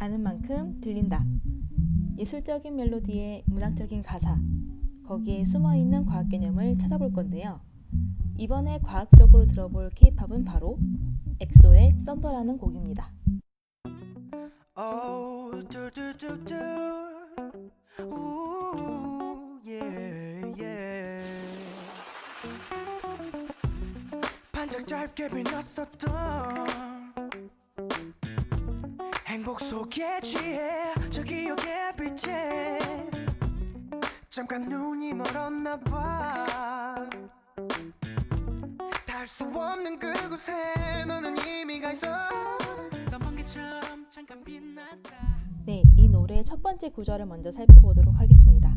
아는 만큼 들린다. 예술적인 멜로디의 문학적인 가사, 거기에 숨어있는 과학 개념을 찾아볼 건데요. 이번에 과학적으로 들어볼 K-팝은 바로 엑소의 썬더라는 곡입니다. Oh, do do do do. Ooh, yeah, yeah. 반짝 짧게 빛났었던 행복 속에 취해 저 기억의 빛에 잠깐 눈이 멀었나 봐. 닿을 수 없는 그곳에 너는 의미가 있어. 깜방개처럼 잠깐 빛났다. 네, 이 노래의 첫 번째 구절을 먼저 살펴보도록 하겠습니다.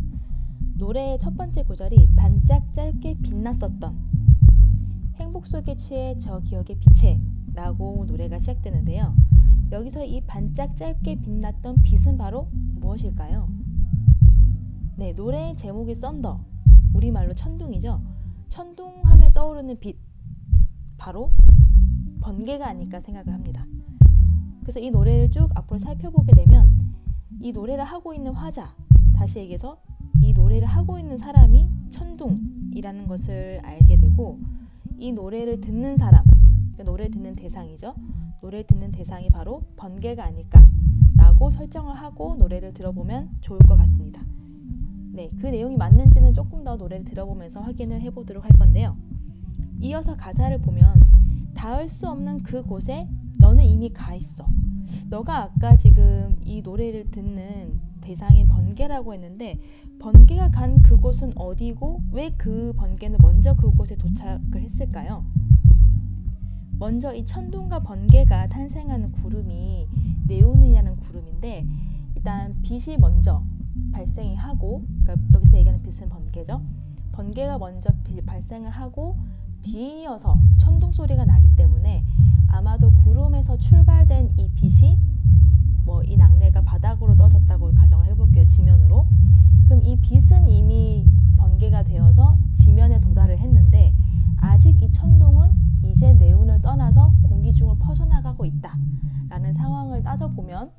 노래의 첫 번째 구절이 반짝 짧게 빛났었던 행복 속에 취해 저 기억의 빛에 라고 노래가 시작되는데요. 여기서 이 반짝 짧게 빛났던 빛은 바로 무엇일까요? 네, 노래의 제목이 썬더, 우리말로 천둥이죠. 천둥하면 떠오르는 빛, 바로 번개가 아닐까 생각을 합니다. 그래서 이 노래를 쭉 앞으로 살펴보게 되면 이 노래를 하고 있는 화자, 다시 얘기해서 이 노래를 하고 있는 사람이 천둥이라는 것을 알게 되고, 이 노래를 듣는 사람, 노래를 듣는 대상이죠. 노래를 듣는 대상이 바로 번개가 아닐까라고 설정을 하고 노래를 들어보면 좋을 것 같습니다. 네, 그 내용이 맞는지는 조금 더 노래를 들어보면서 확인을 해보도록 할 건데요. 이어서 가사를 보면 닿을 수 없는 그곳에 너는 이미 가 있어. 너가 아까 지금 이 노래를 듣는 대상인 번개라고 했는데 번개가 간 그곳은 어디고 왜 그 번개는 먼저 그곳에 도착을 했을까요? 먼저 이 천둥과 번개가 탄생하는 구름이 네온이라는 구름인데, 일단 빛이 먼저 발생이 하고, 그러니까 여기서 얘기하는 빛은 번개죠. 번개가 먼저 발생을 하고 뒤이어서 천둥 소리가 나기 때문에 아마도 구름에서 출발된 이 빛이 이 낙뢰가 바닥으로 떨어졌다고 가정을 해볼게요. 지면으로. 그럼 이 빛은 이미 번개가 되어서 지면에 도달을 했는데 아직 이 천둥은 이제 네온을 떠나서 공기 중으로 퍼져나가고 있다 라는 상황을 따져보면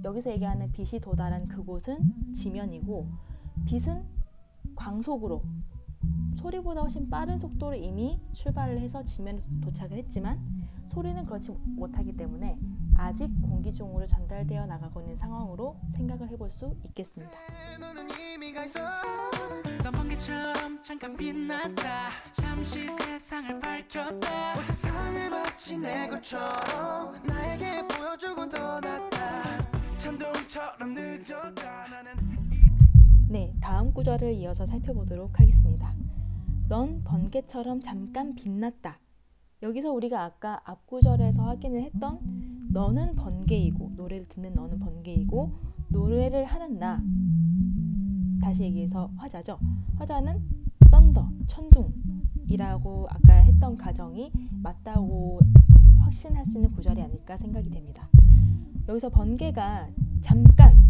여기서 얘기하는 빛이 도달한 그곳은 지면이고, 빛은 광속으로 소리보다 훨씬 빠른 속도로 이미 출발을 해서 지면에 도착을 했지만 소리는 그렇지 못하기 때문에 아직 공기 중으로 전달되어 나가고 있는 상황으로 생각을 해볼 수 있겠습니다. 너는 의미가 있어. 깜방개처럼 잠깐 빛났다. 잠시 세상을 밝혔다. 온 세상을 마치 내 것처럼 나에게 보여주고 떠났다. 천둥처럼 늦었다. 나는 네, 다음 구절을 이어서 살펴보도록 하겠습니다. 넌 번개처럼 잠깐 빛났다. 여기서 우리가 아까 앞 구절에서 확인을 했던 너는 번개이고, 노래를 듣는 너는 번개이고, 노래를 하는 나, 다시 얘기해서 화자죠. 화자는 썬더, 천둥이라고 아까 했던 가정이 맞다고 확신할 수 있는 구절이 아닐까 생각이 됩니다. 여기서 번개가 잠깐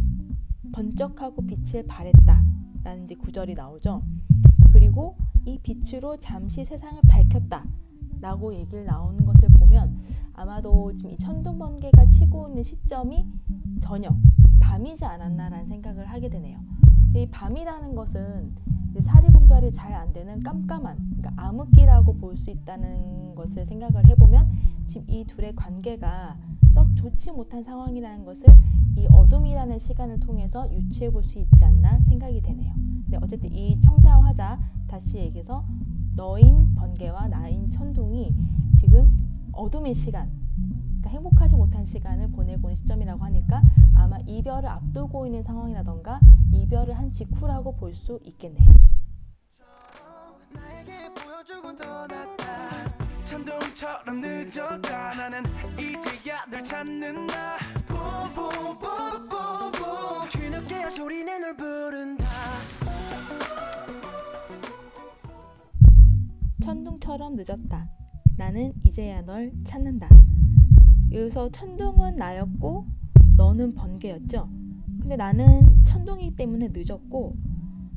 번쩍하고 빛을 발했다 라는 이제 구절이 나오죠. 그리고 이 빛으로 잠시 세상을 밝혔다 라고 얘기를 나오는 것을 보면 아마도 지금 이 천둥 번개가 치고 있는 시점이 저녁, 밤이지 않았나라는 생각을 하게 되네요. 근데 이 밤이라는 것은 사리 분별이 잘 안 되는 깜깜한, 그러니까 암흑기라고 볼 수 있다는 것을 생각을 해보면 지금 이 둘의 관계가 썩 좋지 못한 상황이라는 것을 이 어둠이라는 시간을 통해서 유추해 볼 수 있지 않나 생각이 되네요. 근데 어쨌든 이 청자 화자, 다시 얘기해서 너인 번개와 나인 천둥이 지금 어둠의 시간, 그러니까 행복하지 못한 시간을 보내고 있는 시점이라고 하니까 아마 이별을 앞두고 있는 상황이라던가 이별을 한 직후라고 볼 수 있겠네요. 나에게 보여주고 떠났다. 천둥처럼 늦었다. 나는 이제야 널 찾는다. 봄봄봄봄봄 뒤늦게야 소리내 널 부른다. 천둥처럼 늦었다. 나는 이제야 널 찾는다. 여기서 천둥은 나였고 너는 번개였죠. 근데 나는 천둥이기 때문에 늦었고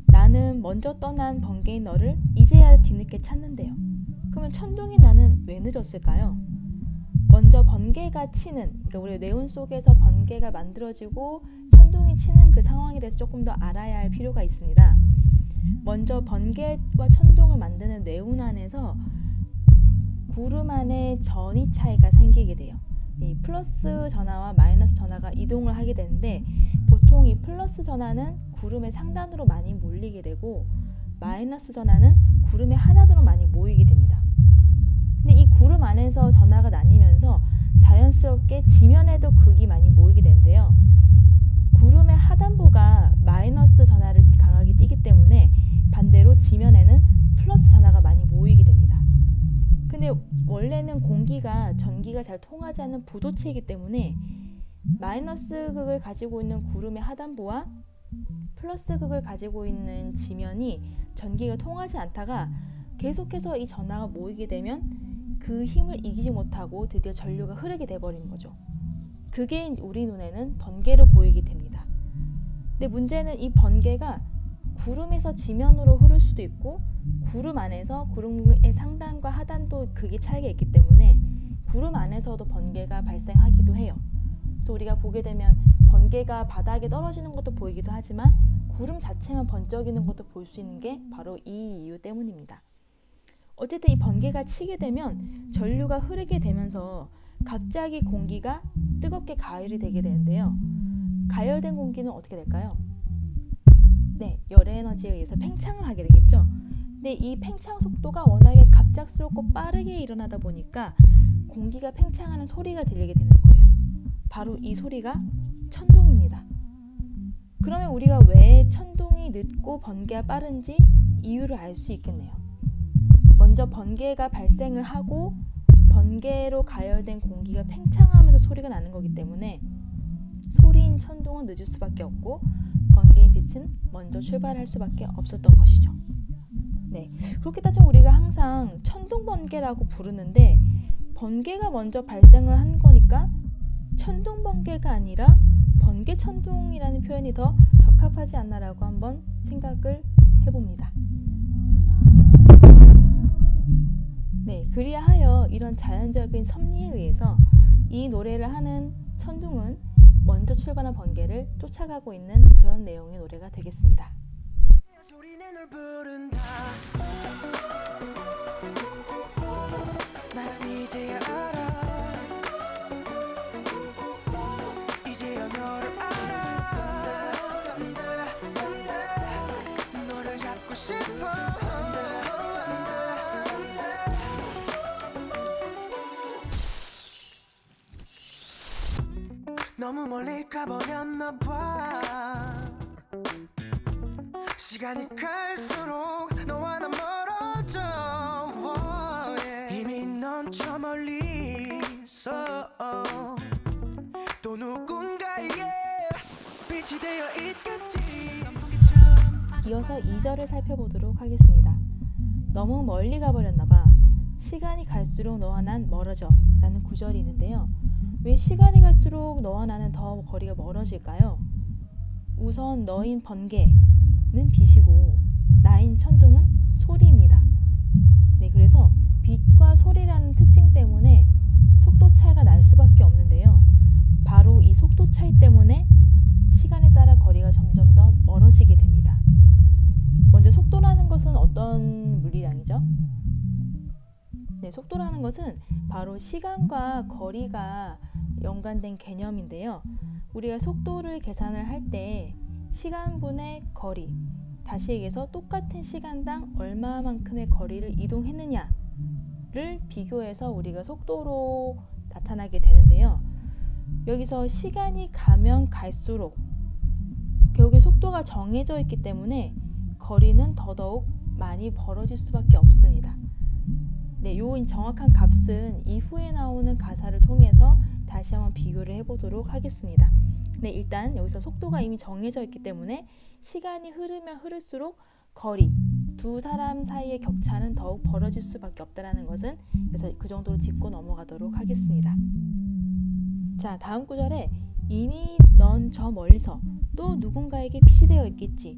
나는 먼저 떠난 번개인 너를 이제야 뒤늦게 찾는데요. 그러면 천둥이 나는 왜 늦었을까요? 먼저 번개가 치는, 그러니까 우리 네온 속에서 번개가 만들어지고 천둥이 치는 그 상황에 대해서 조금 더 알아야 할 필요가 있습니다. 먼저 번개와 천둥을 만드는 네온 안에서 구름 안에 전위 차이가 생기게 돼요. 이 플러스 전하와 마이너스 전하가 이동을 하게 되는데, 보통 이 플러스 전하는 구름의 상단으로 많이 몰리게 되고 마이너스 전하는 구름의 하단으로 많이 모이게 됩니다. 근데 이 구름 안에서 전하가 나뉘면서 자연스럽게 지면에도 극이 많이 모이게 되는데요. 구름의 하단부가 마이너스 전하를 강하게 띠기 때문에 반대로 지면에는 플러스 전하가 많이 모이게 됩니다. 근데 원래는 공기가 전기가 잘 통하지 않는 부도체이기 때문에 마이너스 극을 가지고 있는 구름의 하단부와 플러스 극을 가지고 있는 지면이 전기가 통하지 않다가 계속해서 이 전하가 모이게 되면 그 힘을 이기지 못하고 드디어 전류가 흐르게 돼버리는 거죠. 그게 우리 눈에는 번개로 보이게 됩니다. 근데 문제는 이 번개가 구름에서 지면으로 흐를 수도 있고 구름 안에서 구름의 상단과 하단도 극의 차이가 있기 때문에 구름 안에서도 번개가 발생하기도 해요. 그래서 우리가 보게 되면 번개가 바닥에 떨어지는 것도 보이기도 하지만 구름 자체만 번쩍이는 것도 볼 수 있는 게 바로 이 이유 때문입니다. 어쨌든 이 번개가 치게 되면 전류가 흐르게 되면서 갑자기 공기가 뜨겁게 가열이 되게 되는데요. 가열된 공기는 어떻게 될까요? 네, 열의 에너지에 의해서 팽창을 하게 되겠죠. 근데 이 팽창 속도가 워낙에 갑작스럽고 빠르게 일어나다 보니까 공기가 팽창하는 소리가 들리게 되는 거예요. 바로 이 소리가 천둥입니다. 그러면 우리가 왜 천둥이 늦고 번개가 빠른지 이유를 알 수 있겠네요. 먼저 번개가 발생을 하고 번개로 가열된 공기가 팽창하면서 소리가 나는 거기 때문에 소리인 천둥은 늦을 수밖에 없고 번개인 빛은 먼저 출발할 수밖에 없었던 것이죠. 네, 그렇게 따지면 우리가 항상 천둥 번개라고 부르는데 번개가 먼저 발생을 한 거니까 천둥 번개가 아니라 번개 천둥이라는 표현이 더 적합하지 않나라고 한번 생각을 해봅니다. 네, 그리하여 이런 자연적인 섭리에 의해서 이 노래를 하는 천둥은 먼저 출발한 번개를 쫓아가고 있는 그런 내용의 노래가 되겠습니다. 소리는 널 부른다. 나는 이제야 알아. 이제야 너를 알아. 너를 잡고 싶어. 너무 멀리 가버렸나 봐. 시간이 갈수록 너와 나 멀어져. 이미 넌 저 멀리 있어. 또 누군가의 빛이 되어 있겠지. 이어서 2절을 살펴보도록 하겠습니다. 너무 멀리 가버렸나 봐. 시간이 갈수록 너와 난 멀어져 라는 구절이 있는데요. 왜 시간이 갈수록 너와 나는 더 거리가 멀어질까요? 우선 너인 번개는 빛이고 나인 천둥은 소리입니다. 네, 그래서 빛과 소리라는 특징 때문에 속도 차이가 날 수밖에 없는데요. 바로 이 속도 차이 때문에 시간에 따라 거리가 점점 더 멀어지게 됩니다. 먼저 속도라는 것은 어떤 물리량이죠? 네, 속도라는 것은 바로 시간과 거리가 연관된 개념인데요. 우리가 속도를 계산을 할 때 시간분의 거리, 다시 얘기해서 똑같은 시간당 얼마만큼의 거리를 이동했느냐를 비교해서 우리가 속도로 나타나게 되는데요. 여기서 시간이 가면 갈수록 결국에 속도가 정해져 있기 때문에 거리는 더더욱 많이 벌어질 수밖에 없습니다. 네, 요 정확한 값은 이후에 나오는 가사를 통해서 다시 한번 비교를 해보도록 하겠습니다. 네, 일단 여기서 속도가 이미 정해져 있기 때문에 시간이 흐르면 흐를수록 거리, 두 사람 사이의 격차는 더욱 벌어질 수밖에 없다는 것은 그래서 그 정도로 짚고 넘어가도록 하겠습니다. 자, 다음 구절에 이미 넌 저 멀리서 또 누군가에게 빛이 되어 있겠지.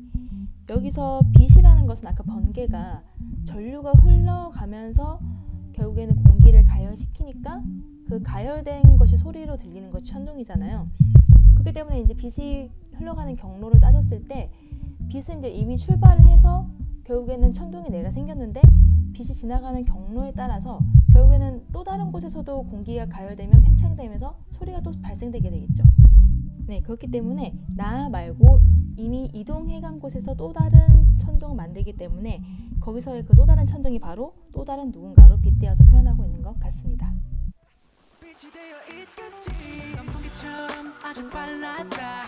여기서 빛이라는 것은 아까 번개가 전류가 흘러가면서 결국에는 공기를 가열시키니까 그 그 가열된 것이 소리로 들리는 것이 천둥이잖아요. 그렇기 때문에 이제 빛이 흘러가는 경로를 따졌을 때 빛은 이제 이미 출발을 해서 결국에는 천둥이 내가 생겼는데 빛이 지나가는 경로에 따라서 결국에는 또 다른 곳에서도 공기가 가열되면 팽창되면서 소리가 또 발생되게 되겠죠. 네, 그렇기 때문에 나 말고 이미 이동해간 곳에서 또 다른 천둥을 만들기 때문에 거기서의 그 또 다른 천둥이 바로 또 다른 누군가로 빗대어서 표현하고 있는 것 같습니다. 빛이 되어 있겠지 넌 번개처럼 아주 빨랐다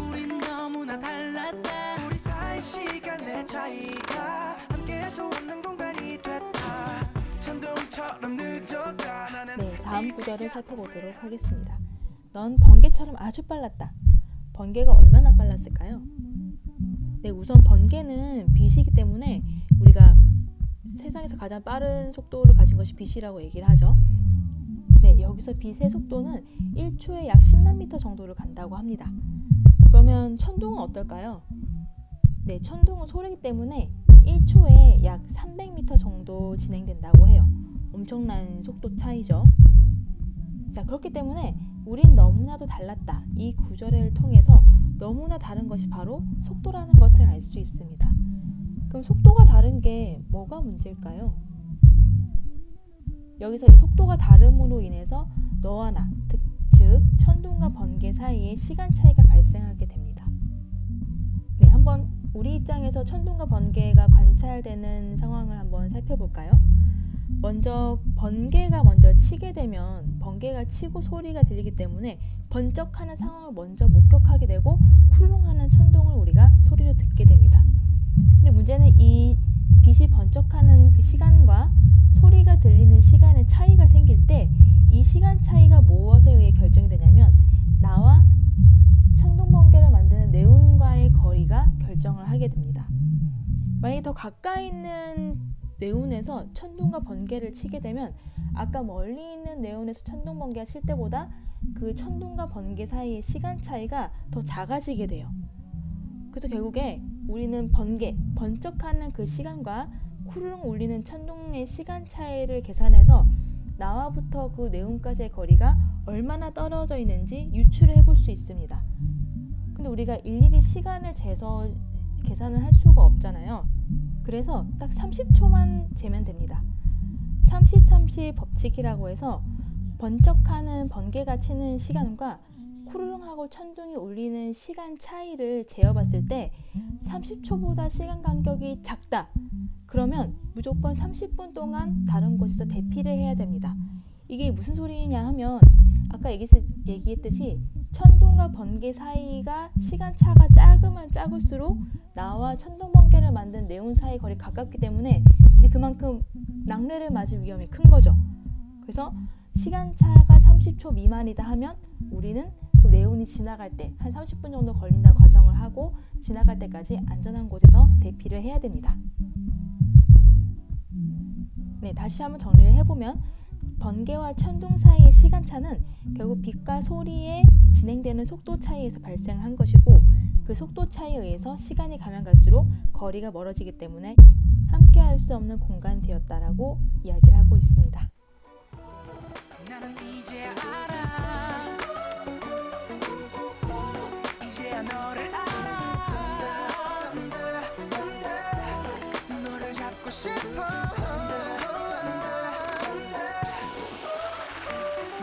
우린 너무나 달랐다 우리 사이 시간의 차이가 함께할 수 없는 공간이 됐다 천둥처럼 늦었다 나는 네, 다음 구절을 살펴보도록 하겠습니다. 넌 번개처럼 아주 빨랐다. 번개가 얼마나 빨랐을까요? 네, 우선 번개는 빛이기 때문에 우리가 세상에서 가장 빠른 속도를 가진 것이 빛이라고 얘기를 하죠. 네, 여기서 빛의 속도는 1초에 약 10만 미터 정도를 간다고 합니다. 그러면 천둥은 어떨까요? 네, 천둥은 소리이기 때문에 1초에 약 300미터 정도 진행된다고 해요. 엄청난 속도 차이죠. 자, 그렇기 때문에 우린 너무나도 달랐다. 이 구절을 통해서 너무나 다른 것이 바로 속도라는 것을 알 수 있습니다. 그럼 속도가 다른 게 뭐가 문제일까요? 여기서 이 속도가 다름으로 인해서 너와 나, 즉 천둥과 번개 사이에 시간 차이가 발생하게 됩니다. 네, 한번 우리 입장에서 천둥과 번개가 관찰되는 상황을 한번 살펴볼까요? 먼저 번개가 먼저 치게 되면 번개가 치고 소리가 들리기 때문에 번쩍하는 상황을 먼저 목격하게 되고 쿠르릉하는 천둥을 우리가 소리로 듣게 됩니다. 근데 문제는 이 빛이 번쩍하는 그 시간과 소리가 들리는 시간의 차이가 생길 때 이 시간 차이가 무엇에 의해 결정이 되냐면 나와 천둥 번개를 만드는 네온과의 거리가 결정을 하게 됩니다. 만약에 더 가까이 있는 네온에서 천둥과 번개를 치게 되면 아까 멀리 있는 네온에서 천둥 번개가 칠 때보다 그 천둥과 번개 사이의 시간 차이가 더 작아지게 돼요. 그래서 결국에 우리는 번쩍하는 그 시간과 쿠르릉 울리는 천둥의 시간 차이를 계산해서 나와부터 그 네온까지의 거리가 얼마나 떨어져 있는지 유추를 해볼 수 있습니다. 근데 우리가 일일이 시간을 재서 계산을 할 수가 없잖아요. 그래서 딱 30초만 재면 됩니다. 30-30 법칙이라고 해서 번쩍하는 번개가 치는 시간과 쿠르릉하고 천둥이 울리는 시간 차이를 재어봤을 때 30초보다 시간 간격이 작다. 그러면 무조건 30분 동안 다른 곳에서 대피를 해야 됩니다. 이게 무슨 소리냐 하면 아까 얘기했듯이 천둥과 번개 사이가 시간차가 작으면 작을수록 나와 천둥 번개를 만든 네온 사이 거리가 가깝기 때문에 이제 그만큼 낙뢰를 맞을 위험이 큰 거죠. 그래서 시간차가 30초 미만이다 하면 우리는 그 네온이 지나갈 때 한 30분 정도 걸린다고 가정을 하고 지나갈 때까지 안전한 곳에서 대피를 해야 됩니다. 네, 다시 한번 정리를 해보면 번개와 천둥 사이의 시간차는 결국 빛과 소리에 진행되는 속도 차이에서 발생한 것이고 그 속도 차이에 의해서 시간이 가면 갈수록 거리가 멀어지기 때문에 함께할 수 없는 공간이 되었다라고 이야기를 하고 있습니다. 나는 이제 알아 이제야 너를 알아 너를 잡고 싶어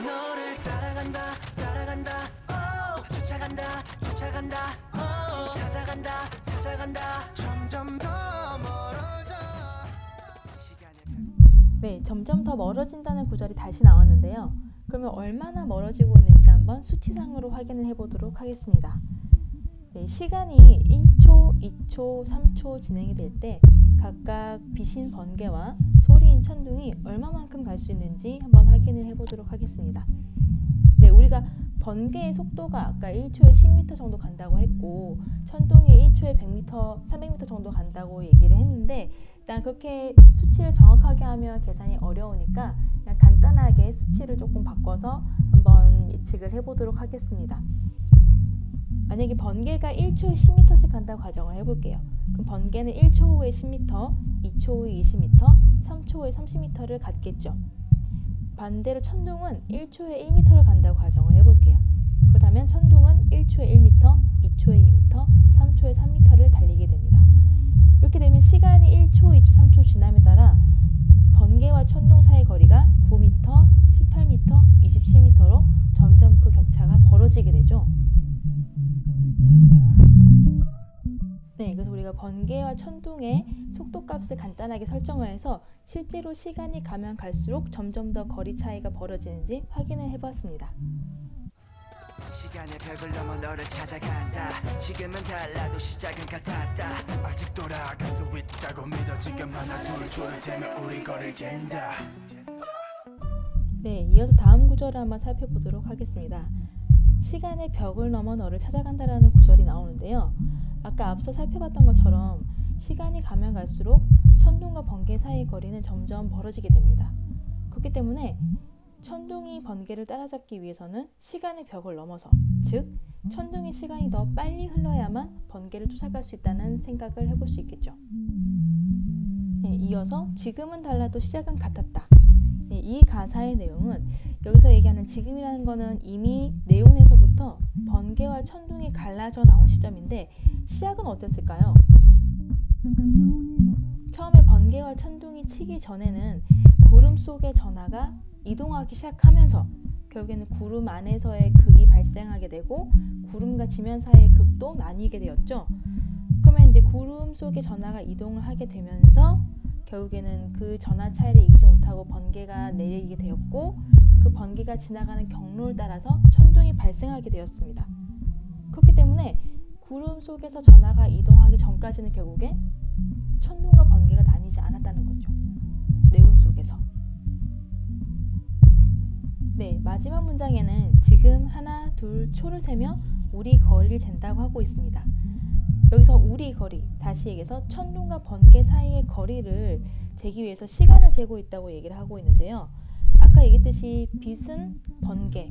너를 따라간다 따라간다 쫓아간다 찾아간다 점점 더 멀어져 네, 점점 더 멀어진다는 구절이 다시 나왔는데요. 그러면 얼마나 멀어지고 있는지 한번 수치상으로 확인을 해보도록 하겠습니다. 네, 시간이 1초, 2초, 3초 진행이 될 때 각각 빛인 번개와 소리인 천둥이 얼마만큼 갈 수 있는지 한번 확인을 해보도록 하겠습니다. 네, 우리가 번개의 속도가 아까 1초에 10m 정도 간다고 했고 천둥이 1초에 100m, 300m 정도 간다고 얘기를 했는데 일단 그렇게 수치를 정확하게 하면 계산이 어려우니까 그냥 간단하게 수치를 조금 바꿔서 한번 예측을 해보도록 하겠습니다. 만약에 번개가 1초에 10m씩 간다고 가정을 해볼게요. 그럼 번개는 1초 후에 10m, 2초 후에 20m, 3초 후에 30m를 갔겠죠. 반대로 천둥은 1초에 1m를 간다고 가정을 해볼게요. 그렇다면 천둥은 1초에 1m, 2초에 2m, 3초에 3m를 달리게 됩니다. 이렇게 되면 시간이 1초, 2초, 3초 지남에 따라 번개와 천둥 사이의 거리가 9m, 18m, 27m로 점점 그 격차가 벌어지게 되죠. 네, 그래서 우리가 번개와 천둥의 속도값을 간단하게 설정을 해서 실제로 시간이 가면 갈수록 점점 더 거리 차이가 벌어지는지 확인을 해봤습니다. 시간의 벽을 넘어 너를 찾아간다. 지금은 달라도 시작은 같았다. 아직 돌아갈 수 있다고 믿어. 지금 하나 둘 줄을 세며 우리 거를 잰다. 네, 이어서 다음 구절을 한번 살펴보도록 하겠습니다. 시간의 벽을 넘어 너를 찾아간다라는 구절이 나오는데요. 아까 앞서 살펴봤던 것처럼 시간이 가면 갈수록 천둥과 번개 사이의 거리는 점점 벌어지게 됩니다. 그렇기 때문에 천둥이 번개를 따라잡기 위해서는 시간의 벽을 넘어서, 즉 천둥의 시간이 더 빨리 흘러야만 번개를 쫓아갈 수 있다는 생각을 해볼 수 있겠죠. 네, 이어서 지금은 달라도 시작은 같았다. 네, 이 가사의 내용은 여기서 얘기하는 지금이라는 거는 이미 네온에서부터 번개와 천둥이 갈라져 나온 시점인데 시작은 어땠을까요? 처음에 번개와 천둥이 치기 전에는 구름 속의 전하가 이동하기 시작하면서 결국에는 구름 안에서의 극이 발생하게 되고 구름과 지면 사이의 극도 나뉘게 되었죠. 그러면 이제 구름 속의 전하가 이동을 하게 되면서 결국에는 그 전하 차이를 이기지 못하고 번개가 내리게 되었고 그 번개가 지나가는 경로를 따라서 천둥이 발생하게 되었습니다. 그렇기 때문에 구름 속에서 전하가 이동하기 전까지는 결국에 천둥과 번개가 나뉘지 않았다는 거죠. 네온 속에서. 네, 마지막 문장에는 지금 하나, 둘, 초를 세며 우리 거리를 잰다고 하고 있습니다. 여기서 우리 거리, 다시 얘기해서 천둥과 번개 사이의 거리를 재기 위해서 시간을 재고 있다고 얘기를 하고 있는데요. 아까 얘기했듯이 빛은 번개,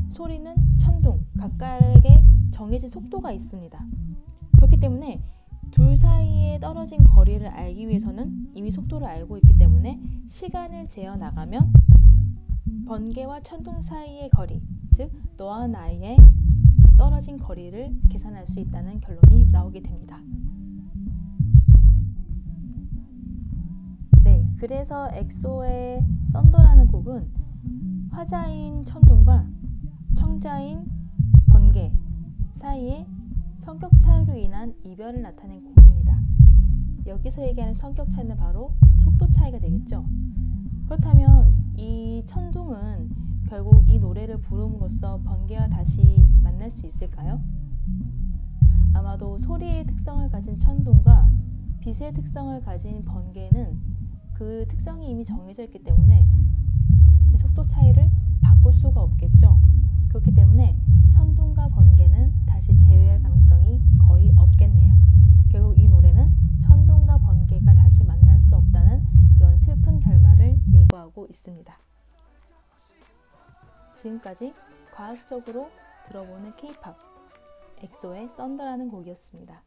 소리는 천둥, 각각의 정해진 속도가 있습니다. 그렇기 때문에 둘 사이에 떨어진 거리를 알기 위해서는 이미 속도를 알고 있기 때문에 시간을 재어 나가면 번개와 천둥 사이의 거리, 즉 너와 나의 떨어진 거리를 계산할 수 있다는 결론이 나오게 됩니다. 네, 그래서 엑소의 썬더라는 곡은 화자인 천둥과 청자인 번개 사이에 성격 차이로 인한 이별을 나타낸 곡입니다. 여기서 얘기하는 성격 차이는 바로 속도 차이가 되겠죠. 그렇다면 이 천둥은 결국 이 노래를 부름으로써 번개와 다시 만날 수 있을까요? 아마도 소리의 특성을 가진 천둥과 빛의 특성을 가진 번개는 그 특성이 이미 정해져 있기 때문에 속도 차이를 바꿀 수가 없겠죠. 그렇기 때문에 천둥과 번개는 다시 재회할 가능성이 거의 없겠네요. 결국 이 노래는 천둥과 번개가 다시 만날 수 없다는 그런 슬픈 결말을 예고하고 있습니다. 지금까지 과학적으로 들어보는 K-POP 엑소의 썬더라는 곡이었습니다.